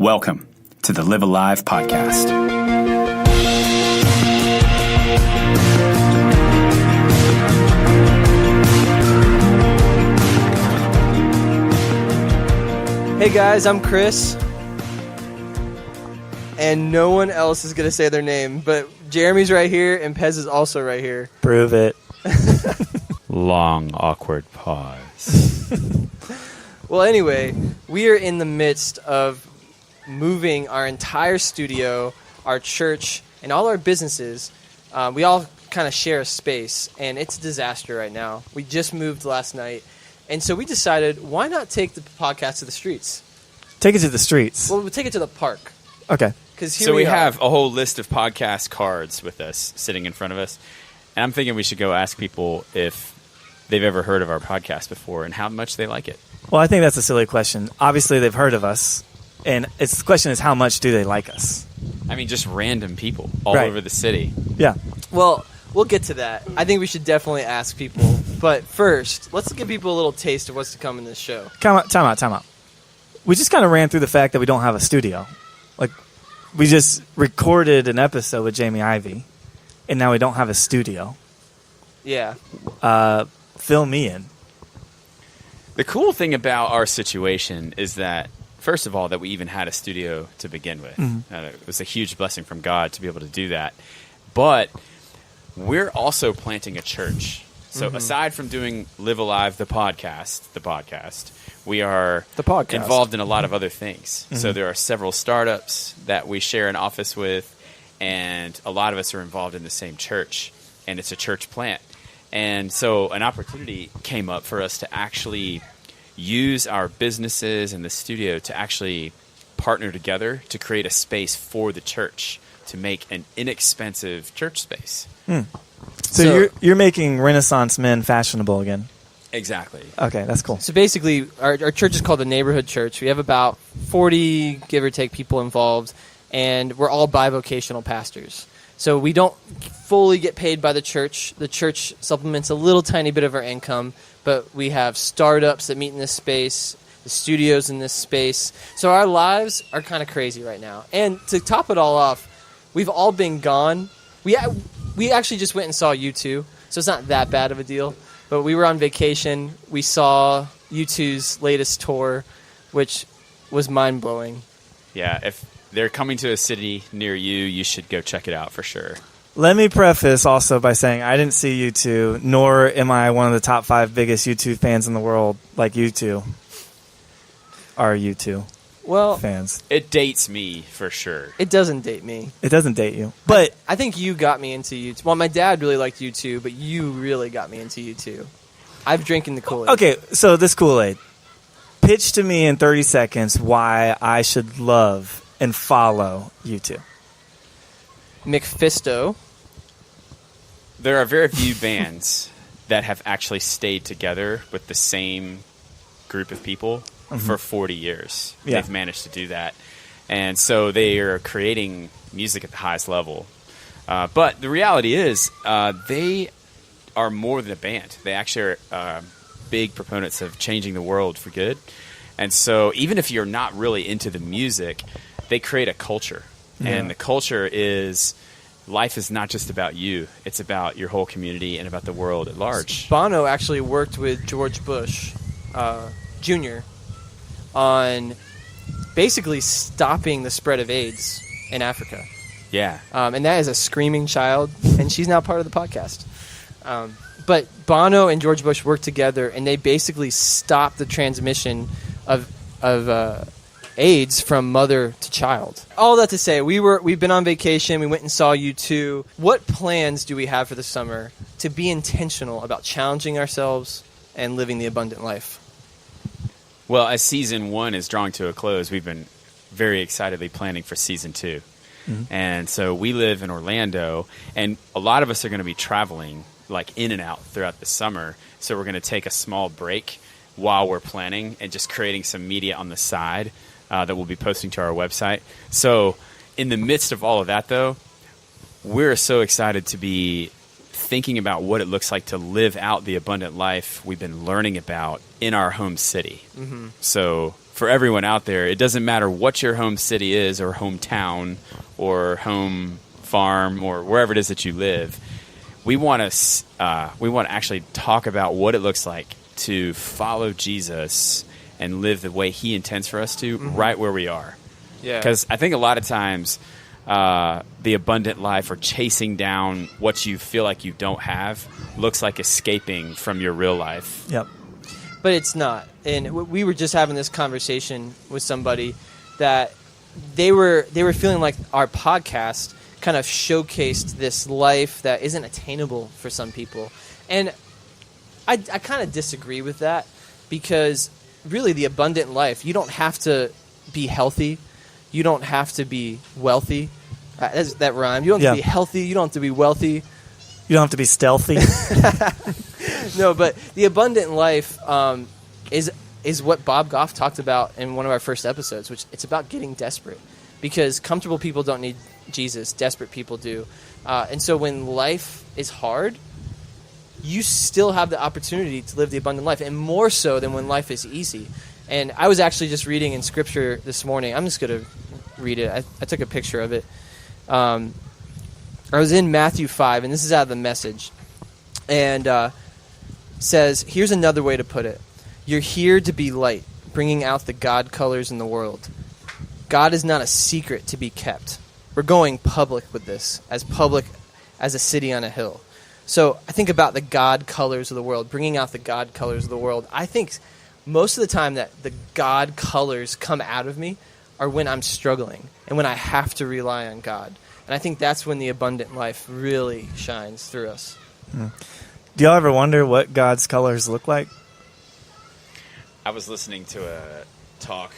Welcome to the Live Alive podcast. Hey guys, I'm Chris. And no one else is going to say their name, but Jeremy's right here and Pez is also right here. Prove it. Long, awkward pause. Well, anyway, we are in the midst of moving our entire studio, our church, and all our businesses. We all kind of share a space, and it's a disaster right now. We just moved last night, and so we decided, why not take the podcast to the streets? Take it to the streets. Well, we'll take it to the park. Okay. So we have a whole list of podcast cards with us sitting in front of us, and I'm thinking we should go ask people if they've ever heard of our podcast before and how much they like it. Well, I think that's a silly question. Obviously, they've heard of us, and the question is, how much do they like us? I mean, just random people all Right. over the city. Yeah. Well, we'll get to that. I think we should definitely ask people. But first, let's give people a little taste of what's to come in this show. Time out. We just kind of ran through the fact that we don't have a studio. Like, we just recorded an episode with Jamie Ivey, and now we don't have a studio. Yeah. Fill me in. The cool thing about our situation is that, first of all, that we even had a studio to begin with. Mm-hmm. It was a huge blessing from God to be able to do that. But we're also planting a church. So aside from doing Live Alive, the podcast, we are involved in a lot of other things. Mm-hmm. So there are several startups that we share an office with, and a lot of us are involved in the same church, and it's a church plant. And so an opportunity came up for us to actually use our businesses and the studio to actually partner together to create a space for the church, to make an inexpensive church space. So you're making Renaissance men fashionable again. Exactly. Okay, that's cool. So basically, our church is called the Neighborhood Church. We have about 40, give or take, people involved, and we're all bivocational pastors. So we don't fully get paid by the church. The church supplements a little tiny bit of our income, but we have startups that meet in this space, the studios in this space. So our lives are kind of crazy right now. And to top it all off, we've all been gone. We actually just went and saw U2, so it's not that bad of a deal. But we were on vacation. We saw U2's latest tour, which was mind-blowing. Yeah, if they're coming to a city near you, you should go check it out for sure. Let me preface also by saying I didn't see U2, nor am I one of the top 5 biggest U2 fans in the world, like you two are U2 fans. It dates me for sure. It doesn't date me. It doesn't date you. But I think you got me into U2. Well, my dad really liked U2, but you really got me into U2. I've drinking the Kool-Aid. okay, so this Kool-Aid. Pitch to me in 30 seconds why I should love and follow U2. McFisto. There are very few bands that have actually stayed together with the same group of people for 40 years. Yeah. They've managed to do that. And so they are creating music at the highest level. But the reality is they are more than a band. They actually are big proponents of changing the world for good. And so even if you're not really into the music, they create a culture. Yeah. And the culture is life is not just about you. It's about your whole community and about the world at large. Bono actually worked with George Bush Jr. on basically stopping the spread of AIDS in Africa. Yeah. And that is a screaming child, and she's now part of the podcast. But Bono and George Bush worked together, and they basically stopped the transmission of AIDS from mother to child. All that to say, we've been on vacation. We went and saw U2. What plans do we have for the summer to be intentional about challenging ourselves and living the abundant life? Well, as season 1 is drawing to a close, we've been very excitedly planning for season 2. Mm-hmm. And so we live in Orlando, and a lot of us are going to be traveling like in and out throughout the summer. So we're going to take a small break while we're planning and just creating some media on the side that we'll be posting to our website. So in the midst of all of that, though, we're so excited to be thinking about what it looks like to live out the abundant life we've been learning about in our home city. Mm-hmm. So for everyone out there, it doesn't matter what your home city is or hometown or home farm or wherever it is that you live. We want to actually talk about what it looks like to follow Jesus and live the way he intends for us to right where we are. Yeah. Because I think a lot of times the abundant life or chasing down what you feel like you don't have looks like escaping from your real life. Yep. But it's not. And we were just having this conversation with somebody that they were feeling like our podcast kind of showcased this life that isn't attainable for some people. And I kind of disagree with that, because really the abundant life, you don't have to be healthy. You don't have to be wealthy. That rhymed. You don't have to be healthy. You don't have to be wealthy. You don't have to be stealthy. No, but the abundant life is what Bob Goff talked about in one of our first episodes, which it's about getting desperate, because comfortable people don't need Jesus. Desperate people do. And so when life is hard, you still have the opportunity to live the abundant life, and more so than when life is easy. And I was actually just reading in Scripture this morning. I'm just going to read it. I took a picture of it. I was in Matthew 5, and this is out of the Message. And says, here's another way to put it. You're here to be light, bringing out the God colors in the world. God is not a secret to be kept. We're going public with this, as public as a city on a hill. So I think about the God colors of the world, bringing out the God colors of the world. I think most of the time that the God colors come out of me are when I'm struggling and when I have to rely on God. And I think that's when the abundant life really shines through us. Do y'all ever wonder what God's colors look like? I was listening to a talk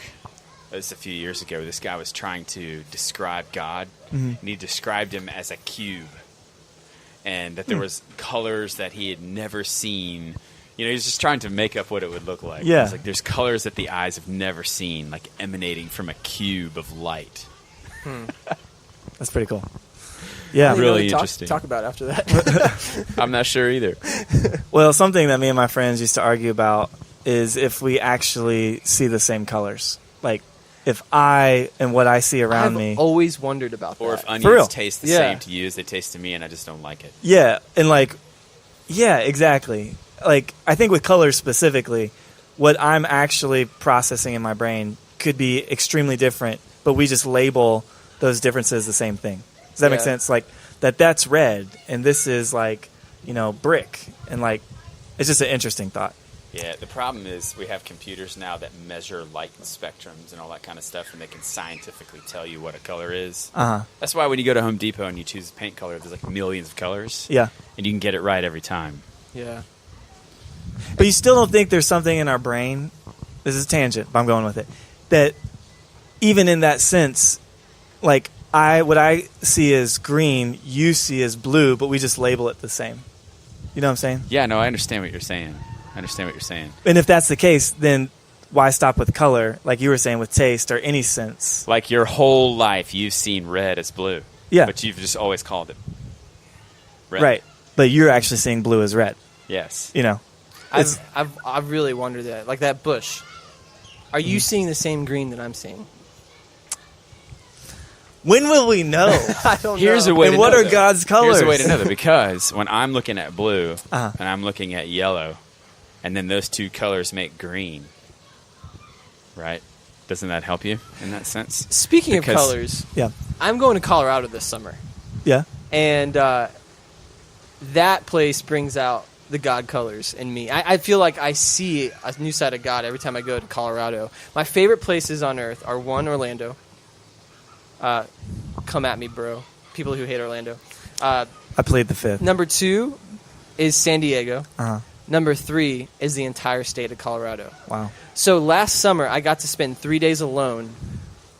a few years ago. This guy was trying to describe God, and he described him as a cube, and that there was colors that he had never seen. You know, he was just trying to make up what it would look like. Yeah. It's like there's colors that the eyes have never seen, like emanating from a cube of light. That's pretty cool. Yeah. Really interesting. Talk about it after that. I'm not sure either. Well, something that me and my friends used to argue about is if we actually see the same colors. Like, if I and what I see around me. I've always wondered about that. Or if For real. onions taste the same to you as they taste to me, and I just don't like it. Yeah, and yeah, exactly. Like, I think with colors specifically, what I'm actually processing in my brain could be extremely different, but we just label those differences the same thing. Does that make sense? Like, that's red, and this is brick, and it's just an interesting thought. Yeah, the problem is we have computers now that measure light spectrums and all that kind of stuff, and they can scientifically tell you what a color is. That's why when you go to Home Depot and you choose a paint color, there's millions of colors. Yeah. And you can get it right every time. Yeah. But you still don't think there's something in our brain, this is a tangent, but I'm going with it, that even in that sense, what I see as green, you see as blue, but we just label it the same. You know what I'm saying? Yeah, no, I understand what you're saying. And if that's the case, then why stop with color, like you were saying, with taste or any sense? Like your whole life, you've seen red as blue. Yeah. But you've just always called it red. Right. But you're actually seeing blue as red. Yes. You know? I've really wondered that. Like that bush. Are you seeing the same green that I'm seeing? When will we know? I don't Here's know. a way And to what know are that. God's colors? Here's a way to know that, because when I'm looking at blue Uh-huh. and I'm looking at yellow, and then those two colors make green, right? Doesn't that help you in that sense? Speaking of Because- colors, Yeah. I'm going to Colorado this summer. Yeah. And that place brings out the God colors in me. I feel like I see a new side of God every time I go to Colorado. My favorite places on earth are, one, Orlando. Come at me, bro. People who hate Orlando. I played the fifth. Number 2 is San Diego. Uh-huh. Number 3 is the entire state of Colorado. Wow. So last summer, I got to spend 3 days alone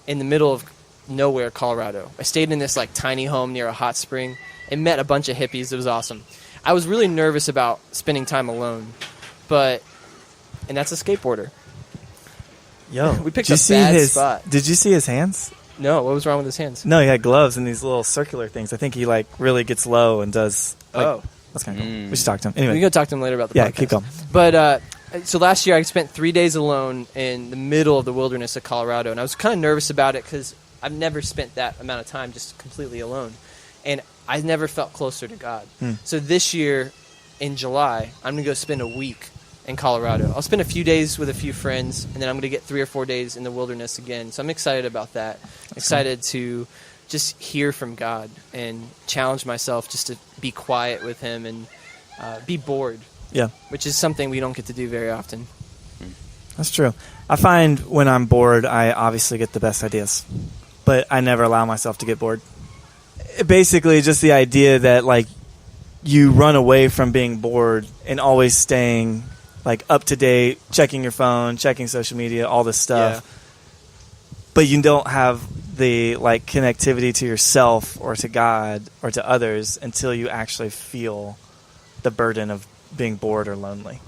in the middle of nowhere, Colorado. I stayed in this tiny home near a hot spring and met a bunch of hippies. It was awesome. I was really nervous about spending time alone, and that's a skateboarder. Yo. We picked did a you see bad spot. Did you see his hands? No, what was wrong with his hands? No, he had gloves and these little circular things. I think he really gets low and does. Oh. That's kind of cool. We should talk to him. We Anyway. can go talk to him later about the podcast. Yeah, keep going. But So last year I spent 3 days alone in the middle of the wilderness of Colorado, and I was kind of nervous about it because I've never spent that amount of time just completely alone, and I never felt closer to God. So this year in July, I'm going to go spend a week in Colorado. I'll spend a few days with a few friends, and then I'm going to get 3 or 4 days in the wilderness again. So I'm excited about that. Excited to just hear from God and challenge myself just to be quiet with him and be bored. Yeah. Which is something we don't get to do very often. That's true. I find when I'm bored, I obviously get the best ideas, but I never allow myself to get bored. Basically, just the idea that, like, you run away from being bored and always staying, like, up to date, checking your phone, checking social media, all this stuff. Yeah. But you don't have the, like, connectivity to yourself or to God or to others until you actually feel the burden of being bored or lonely.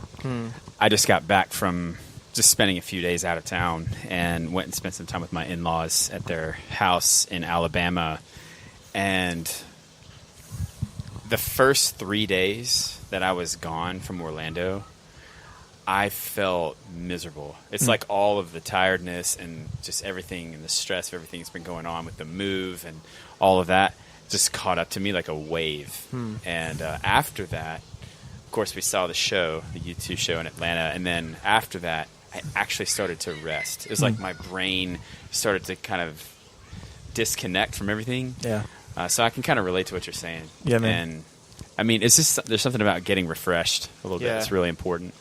I just got back from just spending a few days out of town and went and spent some time with my in-laws at their house in Alabama. And the first 3 days that I was gone from Orlando, I felt miserable. It's like all of the tiredness and just everything and the stress of everything that's been going on with the move and all of that just caught up to me like a wave. And after that, of course, we saw the show, the U2 show in Atlanta, and then after that, I actually started to rest. It was like my brain started to kind of disconnect from everything. Yeah. So I can kind of relate to what you're saying. Yeah, man. And, I mean, it's just there's something about getting refreshed a little bit. It's really important.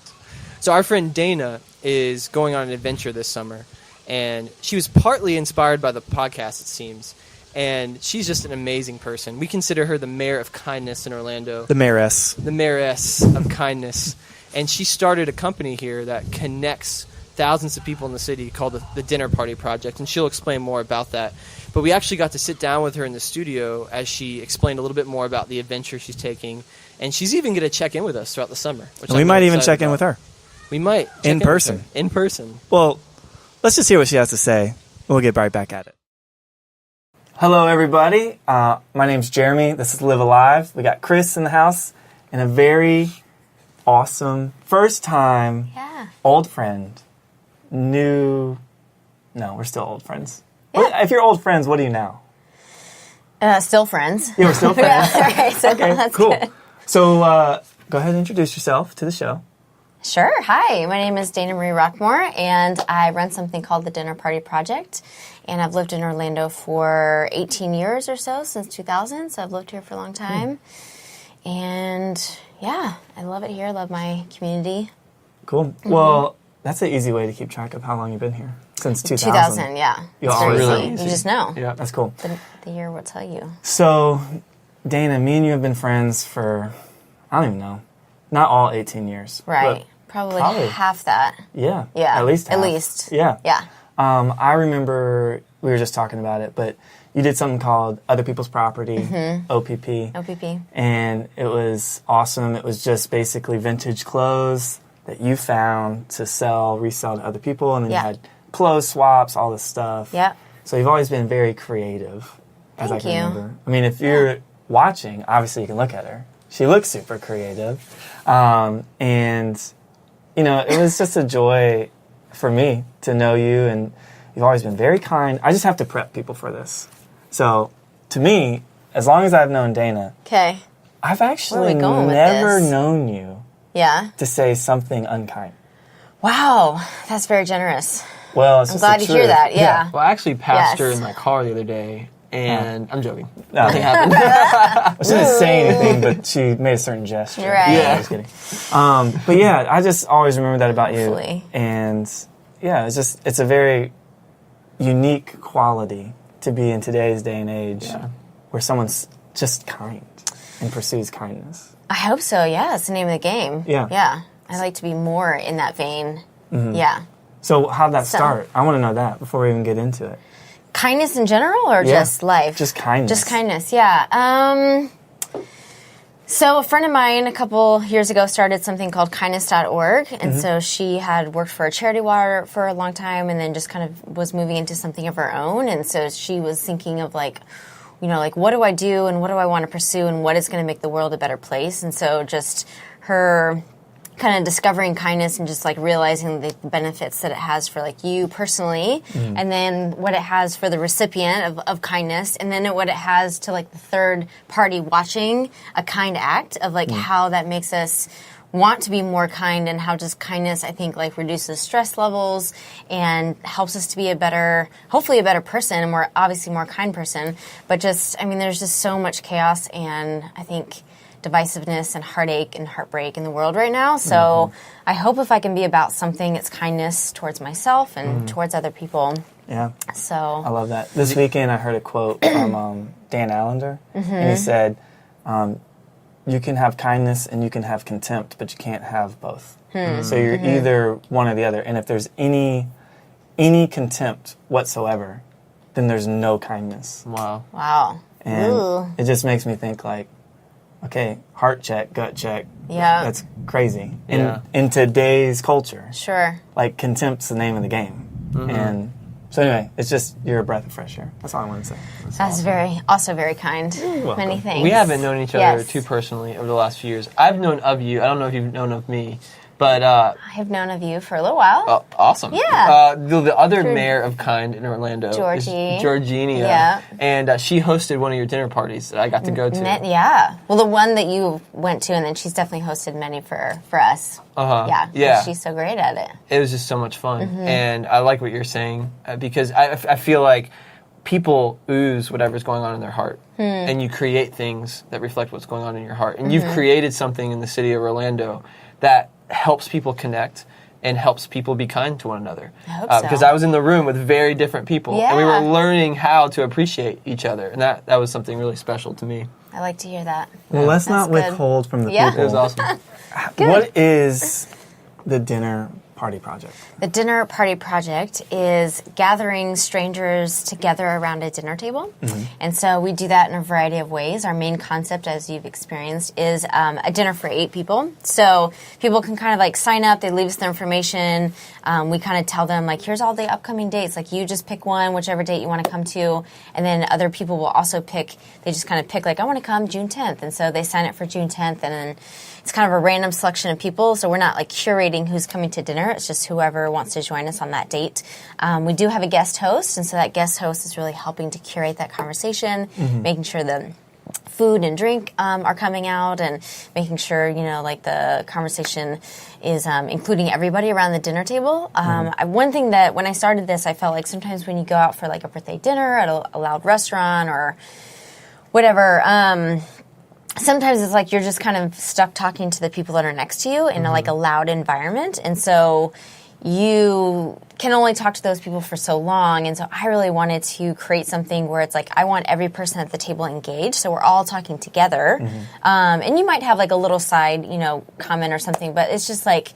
So our friend Dana is going on an adventure this summer, and she was partly inspired by the podcast, it seems. And she's just an amazing person. We consider her the mayor of kindness in Orlando. The mayoress. The mayoress of kindness. And she started a company here that connects thousands of people in the city called the Dinner Party Project. And she'll explain more about that. But we actually got to sit down with her in the studio as she explained a little bit more about the adventure she's taking. And she's even going to check in with us throughout the summer. And we might even check in with her. We might. In person. In person. Well, let's just hear what she has to say. We'll get right back at it. Hello, everybody. My name's Jeremy. This is Live Alive. We got Chris in the house and a very awesome first-time old friend. No, we're still old friends. Yeah. If you're old friends, what are you now? Still friends. Yeah, we're still friends. Yeah, right, so okay, that's cool. Good. So go ahead and introduce yourself to the show. Sure. Hi, my name is Dana Marie Roquemore, and I run something called the Dinner Party Project. And I've lived in Orlando for 18 years or so, since 2000. So I've lived here for a long time. And yeah, I love it here. I love my community. Cool. Well, that's an easy way to keep track of how long you've been here. Since 2000. 2000, yeah. It's very really easy. You just know. Yeah, that's cool. The year will tell you. So, Dana, me and you have been friends for, I don't even know, not all 18 years. Right. Probably half that. Yeah. Yeah. At least half. At least. Yeah. Yeah. I remember we were just talking about it, but you did something called Other People's Property, OPP. OPP. And it was awesome. It was just basically vintage clothes that you found to resell to other people, and then you had clothes swaps, all this stuff. Yeah. So you've always been very creative, as I can Thank you. remember. I mean, if you're watching, obviously you can look at her. She looks super creative. And, you know, it was just a joy for me to know you, and you've always been very kind. I just have to prep people for this. So, to me, as long as I've known Dana, Okay. I've actually we going with never this? known you Yeah. to say something unkind. Wow. That's very generous. Well, it's I'm just glad the to hear truth. that. Yeah. Well, I actually passed her Yes. in my car the other day, and I'm joking. No. Nothing happened. I didn't say anything, but she made a certain gesture. Right. Yeah, I was kidding. But yeah, I just always remember that about Hopefully. you. And yeah, it's a very unique quality to be in today's day and age where someone's just kind and pursues kindness. I hope so, yeah. It's the name of the game. Yeah. Yeah. I like to be more in that vein. Yeah. So how'd that start? I want to know that before we even get into it. Kindness in general or Yeah. just life? Just kindness. Just kindness, yeah. So a friend of mine a couple years ago started something called kindness.org. And so she had worked for a charity for a long time and then just kind of was moving into something of her own. And so she was thinking of like, you know, like what do I do and what do I want to pursue and what is going to make the world a better place? And so just her kind of discovering kindness and just like realizing the benefits that it has for like you personally, and then what it has for the recipient of kindness, and then what it has to like the third party watching a kind act of like how that makes us want to be more kind, and how just kindness, I think, like reduces stress levels and helps us to be hopefully a better person, and obviously more kind person. But just, I mean, there's just so much chaos and I think divisiveness and heartache and heartbreak in the world right now. So I hope if I can be about something, it's kindness towards myself and towards other people. Yeah. So I love that. This weekend I heard a quote from Dan Allender, and he said, you can have kindness and you can have contempt, but you can't have both. So you're either one or the other. And if there's any contempt whatsoever, then there's no kindness. wow. And Ooh. it just makes me think like, okay, heart check, gut check. Yeah. That's crazy. Yeah. In today's culture, Sure. like contempt's the name of the game. And so anyway, it's just, you're a breath of fresh air. That's all I want to say. That's also very kind. Many thanks. We haven't known each other Yes. too personally over the last few years. I've known of you. I don't know if you've known of me, but I have known of you for a little while. awesome. Yeah. The other mayor of Kind in Orlando is Georgie. Georgina. Yeah. And she hosted one of your dinner parties that I got to go to. Yeah. Well, the one that you went to, and then she's definitely hosted many for us. Yeah. Yeah. She's so great at it. It was just so much fun. And I like what you're saying because I feel like people ooze whatever's going on in their heart. And you create things that reflect what's going on in your heart. And you've created something in the city of Orlando that helps people connect and helps people be kind to one another. I hope so. Because I was in the room with very different people. And we were Yeah. learning how to appreciate each other. And that was something really special to me. I like to hear that. Well, let's not That's good. withhold from the Yeah. people. It was awesome. What is the dinner party project? The Dinner Party Project is gathering strangers together around a dinner table. And so we do that in a variety of ways. Our main concept, as you've experienced, is a dinner for 8 people. So people can kind of like sign up, they leave us their information. We kind of tell them, like, here's all the upcoming dates. Like, you just pick one, whichever date you want to come to. And then other people will also pick, they just kind of pick, like, I want to come June 10th. And so they sign up for June 10th. And then it's kind of a random selection of people. So we're not like curating who's coming to dinner. It's just whoever wants to join us on that date. We do have a guest host, and so that guest host is really helping to curate that conversation, making sure that food and drink are coming out, and making sure, you know, like the conversation is including everybody around the dinner table. One thing that when I started this, I felt like sometimes when you go out for like a birthday dinner at a loud restaurant or whatever, sometimes it's like you're just kind of stuck talking to the people that are next to you in like a loud environment. And so you can only talk to those people for so long. And so I really wanted to create something where it's like I want every person at the table engaged. So we're all talking together. And you might have like a little side, you know, comment or something, but it's just like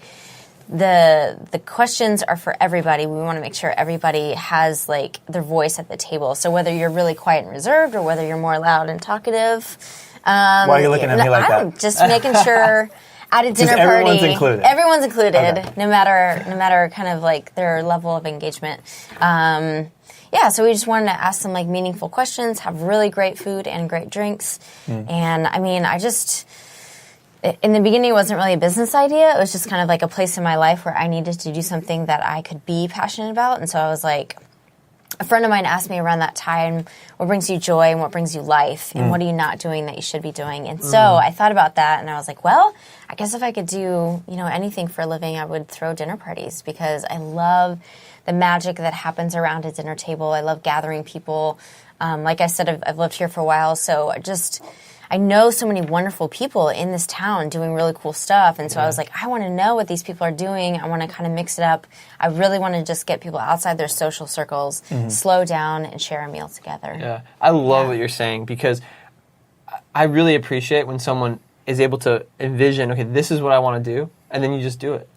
the questions are for everybody. We want to make sure everybody has like their voice at the table. So whether you're really quiet and reserved or whether you're more loud and talkative. Why are you looking at me like I'm that? just making sure at a dinner everyone's party, included. everyone's included, Okay. no matter kind of like their level of engagement. Yeah, so we just wanted to ask them like meaningful questions, have really great food and great drinks. And I mean, in the beginning, it wasn't really a business idea. It was just kind of like a place in my life where I needed to do something that I could be passionate about. And so I was like, a friend of mine asked me around that time, what brings you joy and what brings you life? And what are you not doing that you should be doing? And so I thought about that and I was like, well, I guess if I could do, you know, anything for a living, I would throw dinner parties because I love the magic that happens around a dinner table. I love gathering people. Like I said, I've lived here for a while, so I know so many wonderful people in this town doing really cool stuff. And so I was like, I want to know what these people are doing. I want to kind of mix it up. I really want to just get people outside their social circles, slow down, and share a meal together. Yeah, I love what you're saying because I really appreciate when someone is able to envision, okay, this is what I want to do, and then you just do it.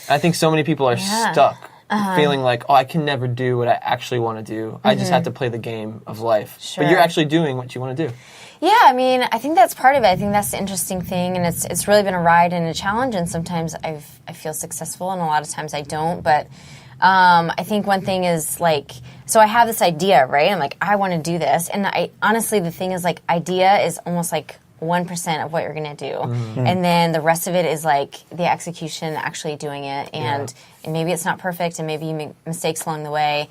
I think so many people are stuck feeling like, oh, I can never do what I actually want to do. I just have to play the game of life. Sure. But you're actually doing what you want to do. Yeah, I mean, I think that's part of it. I think that's the interesting thing, and it's really been a ride and a challenge, and sometimes I feel successful, and a lot of times I don't, but I think one thing is, like, so I have this idea, right? I'm like, I want to do this, and honestly, the thing is, like, idea is almost like 1% of what you're going to do. And then the rest of it is like the execution, actually doing it. And maybe it's not perfect and maybe you make mistakes along the way.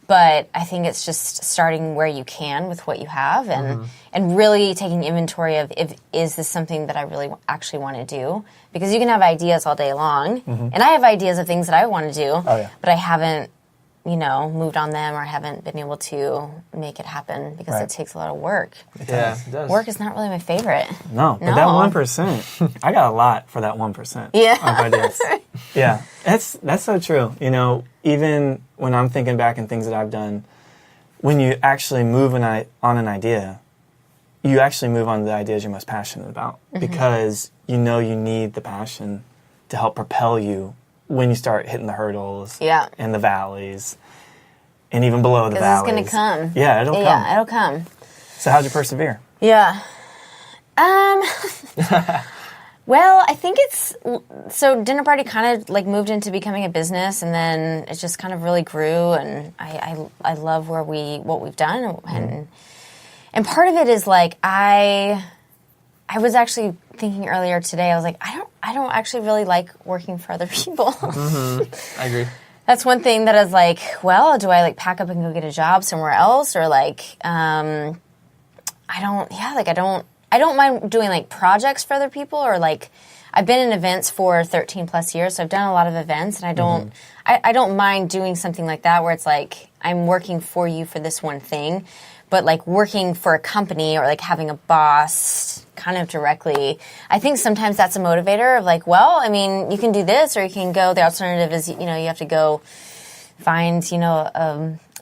But I think it's just starting where you can with what you have and really taking inventory of is this something that I really actually want to do? Because you can have ideas all day long. And I have ideas of things that I want to do, but I haven't, moved on them or haven't been able to make it happen because it takes a lot of work. It does. Work is not really my favorite. No, but that 1%, I got a lot for that 1%. Yeah. Of ideas. Yeah, that's so true. Even when I'm thinking back and things that I've done, when you actually move on an idea, you actually move on to the ideas you're most passionate about because you need the passion to help propel you when you start hitting the hurdles and the valleys and even below the valleys. It's going to come. Yeah, it'll come. Yeah, it'll come. So how'd you persevere? Yeah. Well, I think so Dinner Party kind of like moved into becoming a business and then it just kind of really grew and I love what we've done and part of it is like I was actually thinking earlier today, I was like, I don't actually really like working for other people. I agree. That's one thing that I was like, well, do I like pack up and go get a job somewhere else or like I don't mind doing like projects for other people or like I've been in events for 13 plus years, so I've done a lot of events and I don't mind doing something like that where it's like I'm working for you for this one thing, but like working for a company or like having a boss kind of directly, I think sometimes that's a motivator of like, well, I mean, you can do this or you can go, the alternative is, you have to go find,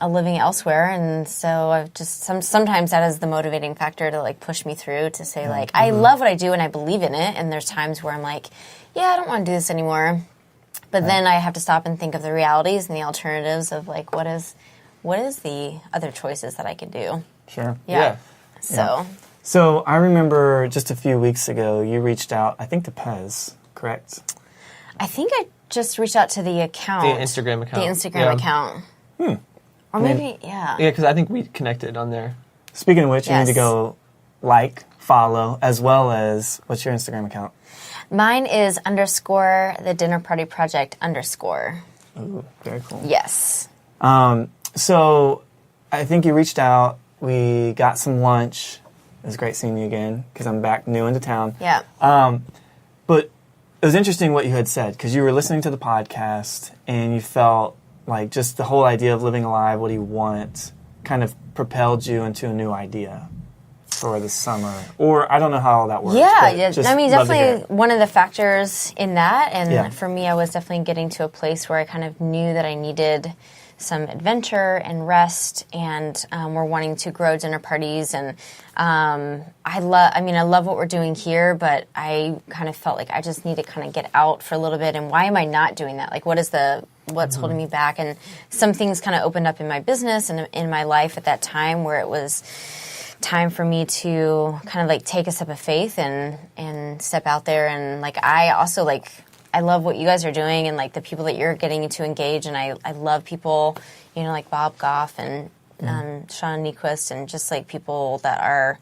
a living elsewhere, and so I've just sometimes that is the motivating factor to like push me through to say like I love what I do and I believe in it, and there's times where I'm like, yeah, I don't want to do this anymore, but then I have to stop and think of the realities and the alternatives of like what is the other choices that I could do. Sure. Yeah. So I remember just a few weeks ago you reached out, I think to Pez, correct? I think I just reached out to the account, The Instagram account. Or maybe, yeah. Yeah, because I think we connected on there. Speaking of which, you need to go follow, as well as, what's your Instagram account? Mine is _ the Dinner Party Project _ Ooh, very cool. Yes. So I think you reached out. We got some lunch. It was great seeing you again because I'm back new into town. Yeah. But it was interesting what you had said because you were listening to the podcast and you felt like just the whole idea of living alive, what do you want, kind of propelled you into a new idea for the summer. Or I don't know how all that works. Yeah. I mean, definitely one of the factors in that. And for me, I was definitely getting to a place where I kind of knew that I needed some adventure and rest, and we're wanting to grow dinner parties. And I love what we're doing here, but I kind of felt like I just need to kind of get out for a little bit. And why am I not doing that? Like, what's holding me back? And some things kind of opened up in my business and in my life at that time where it was time for me to kind of like take a step of faith and step out there. And like, I also like, I love what you guys are doing and like the people that you're getting to engage. And I love people, like Bob Goff and Sean Nyquist, and just like people that are,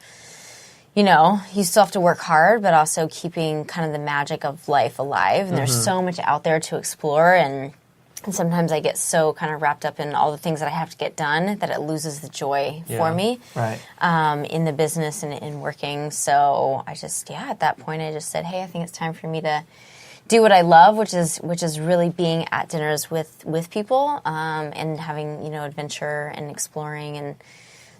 you still have to work hard, but also keeping kind of the magic of life alive. And there's so much out there to explore. And sometimes I get so kind of wrapped up in all the things that I have to get done that it loses the joy for me in the business and in working. So I just, at that point, I just said, hey, I think it's time for me to do what I love, which is really being at dinners with people and having, adventure and exploring. And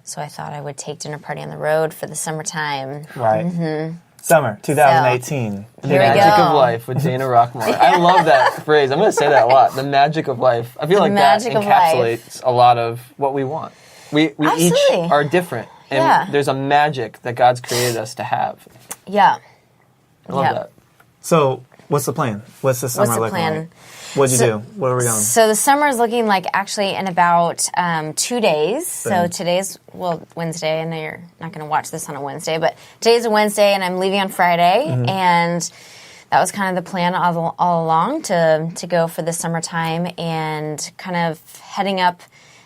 so I thought I would take Dinner Party on the road for the summertime. Right. Summer 2018. The magic of life with Dana Roquemore. I love that phrase. I'm going to say that a lot. The magic of life. I feel like that encapsulates a lot of what we want. We each are different, and there's a magic that God's created us to have. Yeah. I love that. So, what's the plan? What's the summer looking like? What'd you do? Where are we going? So the summer is looking like actually in about 2 days. So today's, Wednesday. I know you're not going to watch this on a Wednesday, but today's a Wednesday and I'm leaving on Friday. And that was kind of the plan all along to go for the summertime and kind of heading up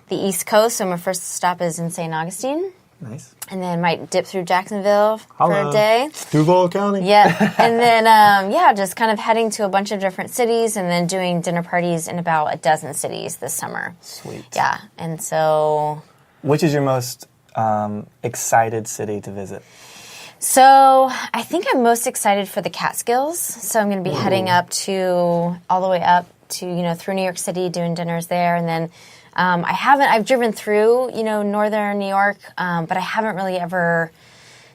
the East Coast. So my first stop is in St. Augustine. Nice. And then might dip through Jacksonville for Hello. a day. Duval County. Yeah. And then, just kind of heading to a bunch of different cities and then doing dinner parties in about a dozen cities this summer. Sweet. Yeah. And so... Which is your most excited city to visit? So I think I'm most excited for the Catskills. So I'm going to be heading all the way up to, through New York City, doing dinners there. And then I've driven through, northern New York, but I haven't really ever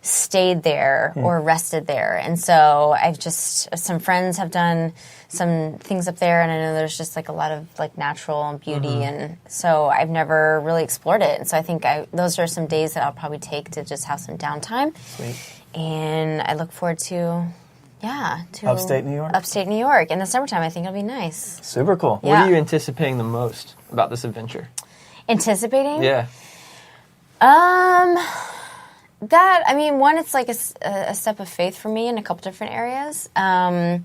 stayed there or rested there. And so some friends have done some things up there, and I know there's just like a lot of like natural beauty, and so I've never really explored it. And so I think those are some days that I'll probably take to just have some downtime. Sweet. And I look forward to Upstate New York? Upstate New York. In the summertime, I think it'll be nice. Super cool. Yeah. What are you anticipating the most about this adventure? Anticipating? Yeah. One, it's like a step of faith for me in a couple different areas. And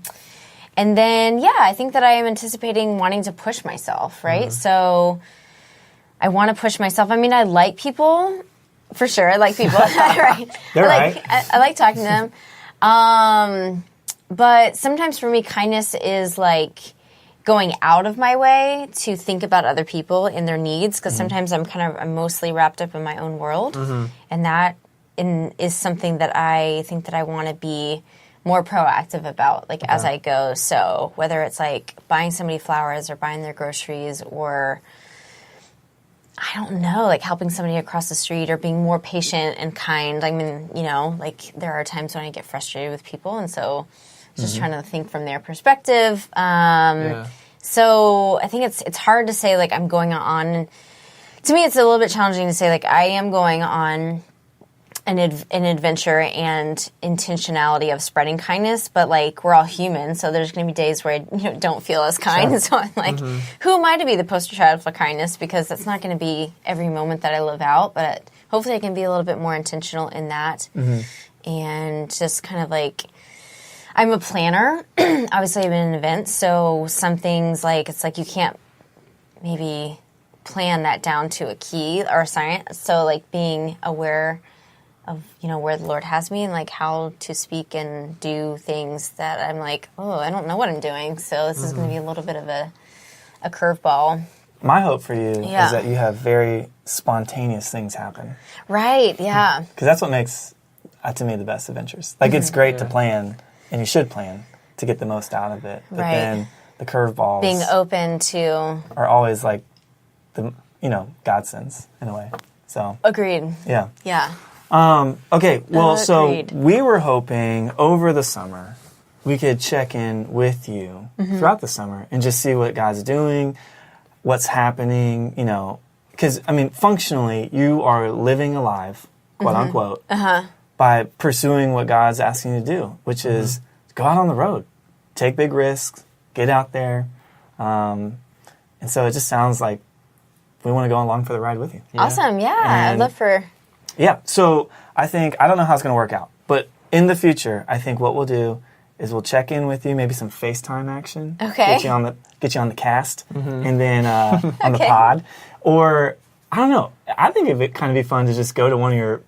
then, I think that I am anticipating wanting to push myself, right? So I want to push myself. I mean, I like people, for sure. I like people. Right. They're right. I like talking to them. But sometimes for me, kindness is like going out of my way to think about other people and their needs, because sometimes I'm mostly wrapped up in my own world. And that is something that I think that I want to be more proactive about, like as I go. So whether it's like buying somebody flowers or buying their groceries, or I don't know, like helping somebody across the street, or being more patient and kind. I mean, like there are times when I get frustrated with people, and so just trying to think from their perspective. So I think it's hard to say like I'm going on. To me, it's a little bit challenging to say like I am going on an adventure and intentionality of spreading kindness, but like we're all human, so there's going to be days where I don't feel as kind. Sure. So I'm like, who am I to be the poster child for kindness? Because that's not going to be every moment that I live out, but hopefully I can be a little bit more intentional in that. And just kind of like, I'm a planner. Obviously, I'm in an event, so some things like it's like you can't maybe plan that down to a key or a science. So like being aware of where the Lord has me and like how to speak and do things that I'm like, I don't know what I'm doing. So this is going to be a little bit of a curveball. My hope for you is that you have very spontaneous things happen. Right. Yeah. Because that's what makes, to me, the best adventures. Like it's great to plan, and you should plan to get the most out of it. But then the curveballs, being open to, are always like the godsends in a way. So agreed. Yeah. Yeah. Okay, well, so Agreed. we were hoping over the summer we could check in with you throughout the summer and just see what God's doing, what's happening, because, functionally, you are living alive, quote unquote, by pursuing what God's asking you to do, which is go out on the road, take big risks, get out there. And so it just sounds like we want to go along for the ride with you. Yeah. Awesome, yeah. I'd love for... Yeah, so I don't know how it's going to work out, but in the future, I think what we'll do is we'll check in with you, maybe some FaceTime action. Okay. Get you on the cast, and then on the pod. Or, I don't know, I think it would kind of be fun to just go to one of your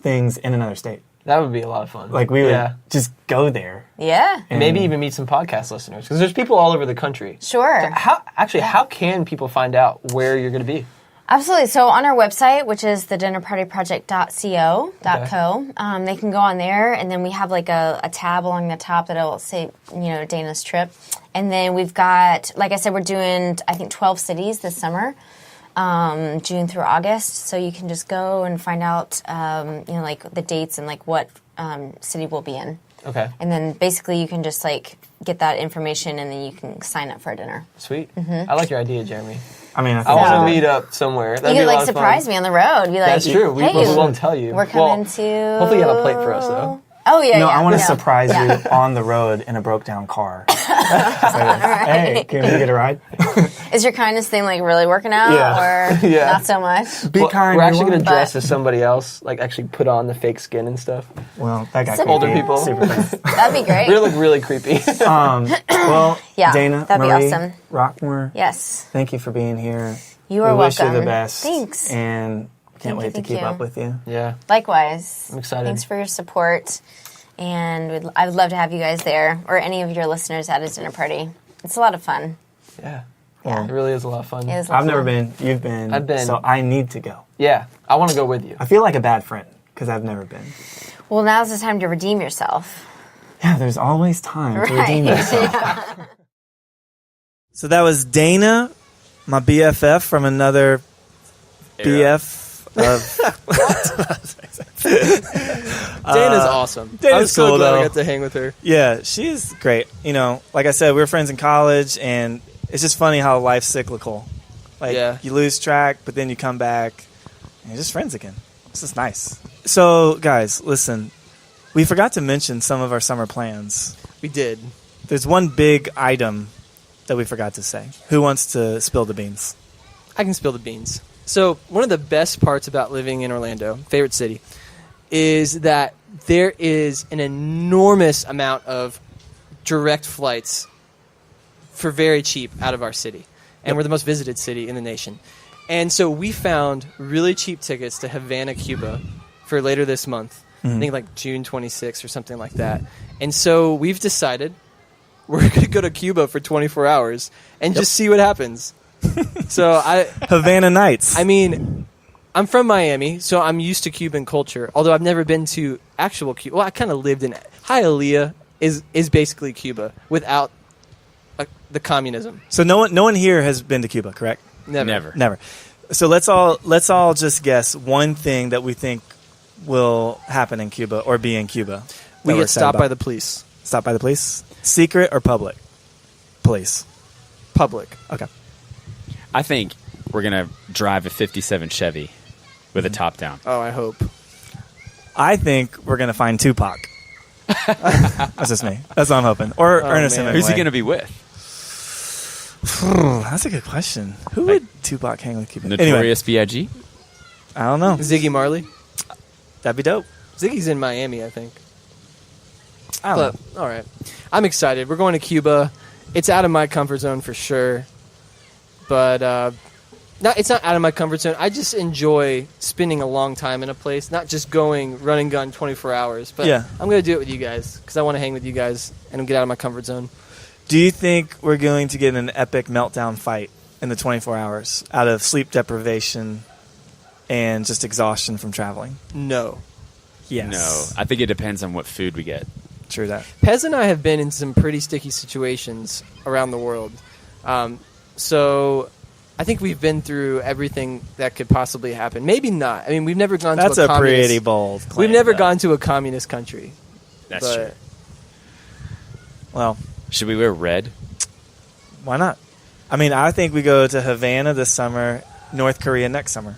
things in another state. That would be a lot of fun. Like we would just go there. Yeah. And maybe even meet some podcast listeners, because there's people all over the country. Sure. How can people find out where you're going to be? Absolutely. So on our website, which is thedinnerpartyproject.co, they can go on there, and then we have like a tab along the top that'll say, Dana's trip. And then we've got, like I said, we're doing, I think, 12 cities this summer, June through August. So you can just go and find out, like the dates and like what city we'll be in. Okay. And then basically you can just like get that information, and then you can sign up for a dinner. Sweet. I like your idea, Jeremy. I want to meet up somewhere. That'd you be could a lot of surprise fun. me on the road. Be like, That's true. We hey, won't tell you. We're coming to... Hopefully you have a plate for us, though. Oh, yeah, No, yeah. I want to surprise you on the road in a broke-down car. Hey, can we get a ride? Is your kindness thing, like, really working out? Yeah. Or Yeah. not so much? Be kind. We're actually going to dress But- as somebody else, like actually put on the fake skin and stuff. Well, that guy Some could older be people. super fast. That'd be great. We look really creepy. Well, Yeah, Dana, that'd be Marie, awesome. Roquemore, Yes. thank you for being here. You are we wish you welcome. the best. Thanks. And Can't wait to keep up with you. Yeah. Likewise. I'm excited. Thanks for your support. And I would love to have you guys there, or any of your listeners at a dinner party. It's a lot of fun. Yeah. Yeah. It really is a lot of fun. It is a lot I've of never fun. been. You've been. I've been. So I need to go. Yeah. I want to go with you. I feel like a bad friend because I've never been. Well, now's the time to redeem yourself. Yeah, there's always time to redeem Right. yourself. So that was Dana, my BFF from another BF of. Dana's awesome. Dana's I'm so cool, glad I though. got to hang with her. Yeah, she's great. You know, like I said, we were friends in college, and it's just funny how life's cyclical. Like, Yeah. you lose track, but then you come back, and you're just friends again. This is nice. So, guys, listen. We forgot to mention some of our summer plans. We did. There's one big item that we forgot to say. Who wants to spill the beans? I can spill the beans. So one of the best parts about living in Orlando, favorite city, is that there is an enormous amount of direct flights for very cheap out of our city. And we're the most visited city in the nation. And so we found really cheap tickets to Havana, Cuba for later this month. I think like June 26th or something like that. And so we've decided we're going to go to Cuba for 24 hours and just see what happens. So Havana Nights. I mean, I'm from Miami, so I'm used to Cuban culture. Although I've never been to actual Cuba. Well, I kind of lived in Hialeah is basically Cuba without the communism. So no one here has been to Cuba, correct? Never. So let's all just guess one thing that we think will happen in Cuba or be in Cuba. We get stopped by the police. Stopped by the police? Secret or public? Police. Public. Okay. I think we're going to drive a 57 Chevy with a top down. Oh, I hope. I think we're going to find Tupac. That's just me. That's what I'm hoping. Or Ernest man. Hemingway. Who's he going to be with? That's a good question. Who would Tupac hang with Cuba? Anyway, Notorious B.I.G.? I don't know. Ziggy Marley. That'd be dope. Ziggy's in Miami, I think. I don't But all right, I'm excited. We're going to Cuba. It's out of my comfort zone for sure, but it's not out of my comfort zone. I just enjoy spending a long time in a place, not just going run and gun 24 hours. But Yeah. I'm going to do it with you guys because I want to hang with you guys and get out of my comfort zone. Do you think we're going to get an epic meltdown fight in the 24 hours out of sleep deprivation and just exhaustion from traveling? No. Yes. No. I think it depends on what food we get. True that. Pez and I have been in some pretty sticky situations around the world. So I think we've been through everything that could possibly happen. Maybe not. I mean, we've never gone That's to a a communist... pretty bold claim. We've never though. gone to a communist country. That's but true. Well, Should we wear red? why not? I mean, I think we go to Havana this summer, North Korea next summer.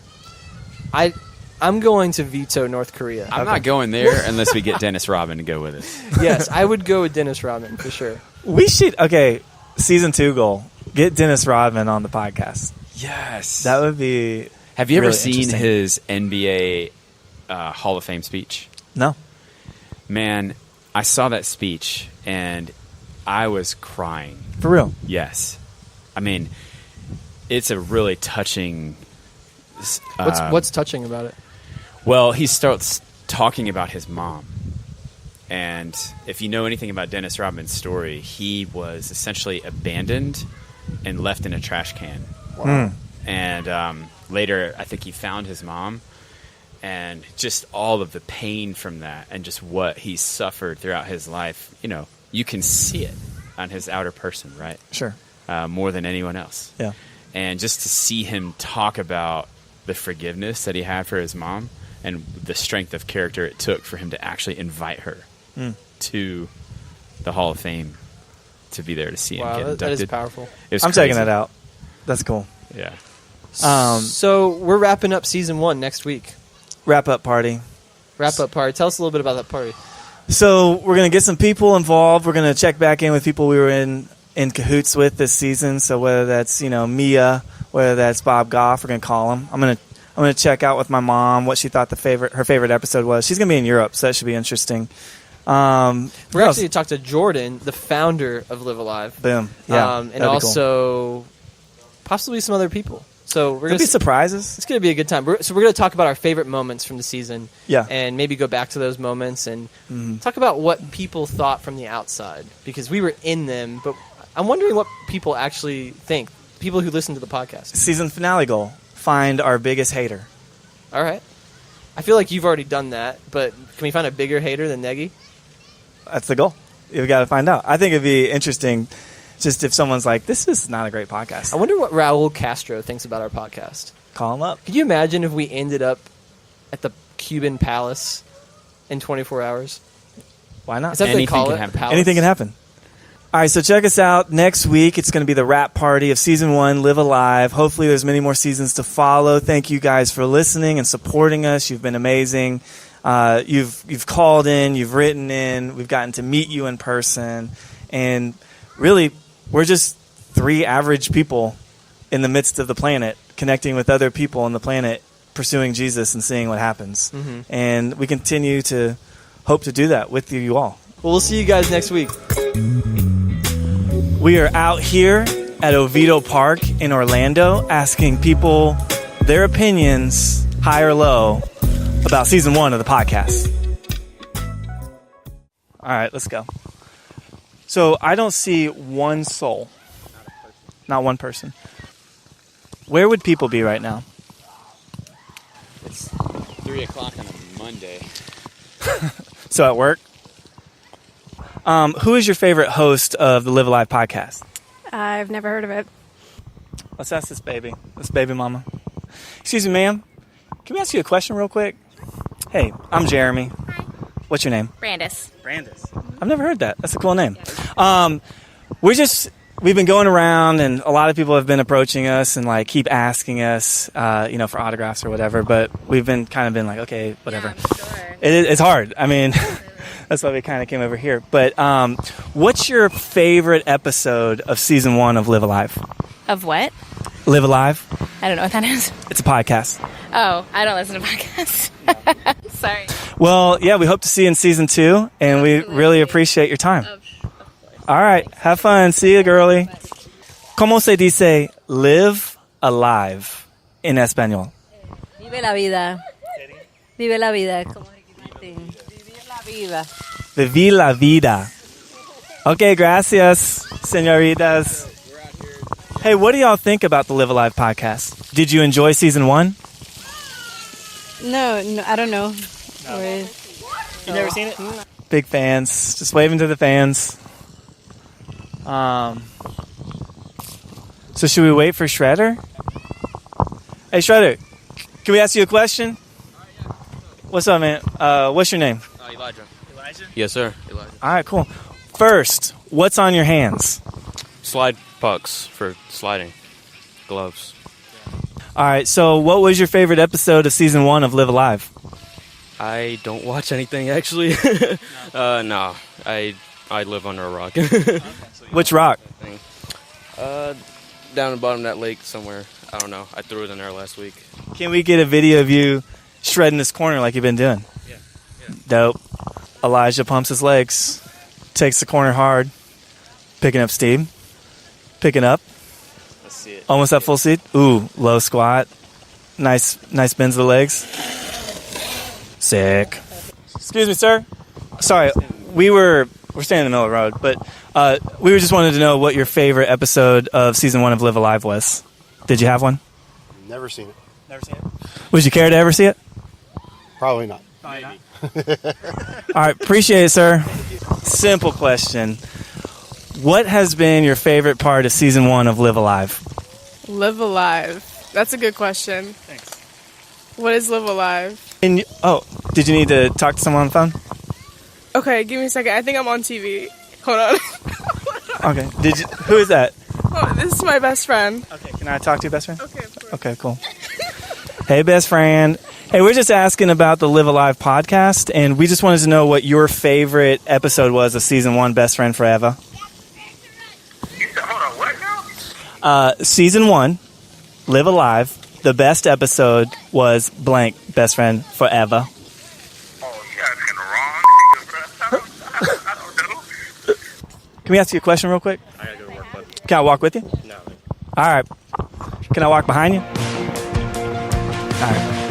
I'm going to veto North Korea. I'm not going there unless we get Dennis Rodman to go with us. Yes, I would go with Dennis Rodman for sure. We should, okay, season 2 goal, get Dennis Rodman on the podcast. Yes. That would be Have you ever really seen interesting. his NBA Hall of Fame speech? No. Man, I saw that speech and I was crying. For real. Yes. I mean, it's a really touching... What's touching about it? Well, he starts talking about his mom. And if you know anything about Dennis Rodman's story, he was essentially abandoned and left in a trash can. Wow. And later, I think he found his mom. And just all of the pain from that and just what he suffered throughout his life, you know, you can see it on his outer person, right? Sure. More than anyone else. Yeah. And just to see him talk about the forgiveness that he had for his mom and the strength of character it took for him to actually invite her to the Hall of Fame to be there to see him get Wow, inducted. that is powerful. It was I'm crazy. checking that out. That's cool. Yeah. So we're wrapping up season 1 next week. Wrap up party. Wrap up party. Tell us a little bit about that party. So we're going to get some people involved. We're going to check back in with people we were in cahoots with this season. So whether that's, Mia, whether that's Bob Goff, we're going to call him. I'm going to check out with my mom what she thought her favorite episode was. She's going to be in Europe, so that should be interesting. We're actually going to talk to Jordan, the founder of Live Alive. Boom. Yeah. And that'd be cool. also possibly some other people. So we're There'll be surprises. It's going to be a good time. We're going to talk about our favorite moments from the season. Yeah. And maybe go back to those moments and talk about what people thought from the outside, because we were in them. But I'm wondering what people actually think, people who listen to the podcast. Season finale goal, find our biggest hater. All right. I feel like you've already done that, but can we find a bigger hater than Negi? That's the goal. You've got to find out. I think it'd be interesting just if someone's like, this is not a great podcast. I wonder what Raul Castro thinks about our podcast. Call him up. Could you imagine if we ended up at the Cuban Palace in 24 hours? Why not? Is that what they Anything call can it? happen. Palace? Anything can happen. All right, so check us out. Next week, it's going to be the wrap party of Season 1, Live Alive. Hopefully, there's many more seasons to follow. Thank you guys for listening and supporting us. You've been amazing. You've called in. You've written in. We've gotten to meet you in person. And really, we're just 3 average people in the midst of the planet, connecting with other people on the planet, pursuing Jesus and seeing what happens. And we continue to hope to do that with you all. Well, we'll see you guys next week. We are out here at Oviedo Park in Orlando asking people their opinions, high or low, about Season 1 of the podcast. All right, let's go. So I don't see one soul. Not one person. Where would people be right now? It's 3 o'clock on a Monday. So at work? Who is your favorite host of the Live Alive podcast? I've never heard of it. Let's ask this baby mama. Excuse me, ma'am. Can we ask you a question real quick? Hey, I'm Jeremy. Hi. What's your name? Brandis. Brandis. I've never heard that. That's a cool name. We've been going around, and a lot of people have been approaching us and like keep asking us, for autographs or whatever. But we've been like, okay, whatever. Yeah, I'm sure. It's hard. I mean, that's why we kind of came over here. But what's your favorite episode of Season 1 of Live Alive? Of what? Live Alive. I don't know what that is. It's a podcast. Oh, I don't listen to podcasts. Sorry. Well, yeah, we hope to see you in Season 2, and we really appreciate your time. Of course. All right. Have fun. See you, girlie. ¿Cómo se dice live alive en español? Vive la vida. Vive la vida. Como dijiste. Vivir la vida. Viví la vida. Okay, gracias, señoritas. Hey, what do y'all think about the Live Alive podcast? Did you enjoy Season 1? No, I don't know. You never seen it? Big fans. Just waving to the fans. So should we wait for Shredder? Hey, Shredder, can we ask you a question? What's up, man? What's your name? Elijah. Elijah? Yes, sir. Elijah. All right, cool. First, what's on your hands? Slide pucks for sliding. Gloves. All right, so what was your favorite episode of Season 1 of Live Alive? I don't watch anything, actually. No. I live under a rock. Which rock? Down the bottom of that lake somewhere. I don't know. I threw it in there last week. Can we get a video of you shredding this corner like you've been doing? Yeah. Dope. Elijah pumps his legs, takes the corner hard, picking up steam, picking up. Let's see it. Almost at full speed. Ooh, low squat. Nice bends of the legs. Sick. Excuse me, sir. Sorry, we're standing in the middle of the road, but we were just wanted to know what your favorite episode of Season 1 of Live Alive was. Did you have one? Never seen it. Never seen it. Would you care to ever see it? Probably not. All right, appreciate it, sir. Simple question. What has been your favorite part of Season 1 of Live Alive? Live Alive. That's a good question. Thanks. What is Live Alive? Did you need to talk to someone on the phone? Okay, give me a second. I think I'm on TV. Hold on. Okay. Who is that? Oh, this is my best friend. Okay, can I talk to your best friend? Okay, of course. Okay, cool. Hey, best friend. Hey, we're just asking about the Live Alive podcast, and we just wanted to know what your favorite episode was of Season 1, Best Friend Forever. Hold on, what now? Season 1, Live Alive, the best episode was blank, Best Friend Forever. Oh, you asking the wrong nigga, bro. I don't know. Can we ask you a question real quick? I gotta go to work, bud. Can I walk with you? No. All right. Can I walk behind you? All right.